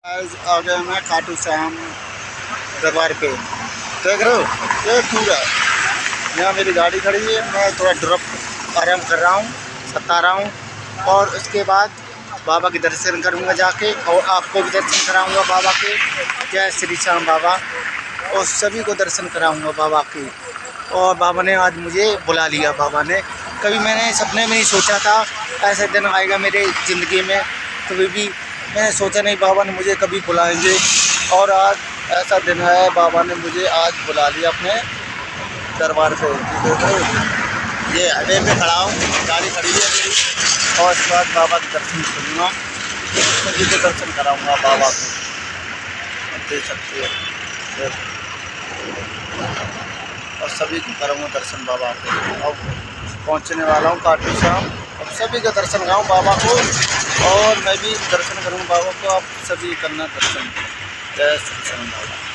आज आ गया मैं खाटू श्याम दरबार पे। देख रहे हो ये पूरा यहाँ मेरी गाड़ी खड़ी है। मैं थोड़ा ड्रॉप आराम कर रहा हूँ, सता रहा हूँ और उसके बाद बाबा के दर्शन करूँगा जाके और आपको भी दर्शन कराऊँगा बाबा के। जय श्री श्याम बाबा और सभी को दर्शन कराऊँगा बाबा के। और बाबा ने आज मुझे बुला लिया। बाबा ने कभी मैंने सपने में नहीं सोचा था ऐसा दिन आएगा मेरे ज़िंदगी में। कभी भी मैंने सोचा नहीं बाबा ने मुझे कभी बुलाएंगे और आज ऐसा दिन है। बाबा ने मुझे आज बुला लिया अपने दरबार पे। ये हाईवे पे खड़ा हूँ, गाड़ी खड़ी है मेरी और उसके बाद बाबा के दर्शन करूँगा, सभी को दर्शन कराऊँगा बाबा को। देख सकते हो और सभी को करूँगा दर्शन बाबा के। अब पहुँचने वाला हूँ खाटू श्याम। अब सभी का दर्शन कराऊँ बाबा को और मैं भी दर्शन करूँगा बाबा को। आप सभी करना दर्शन। जय श्री श्याम बाबा।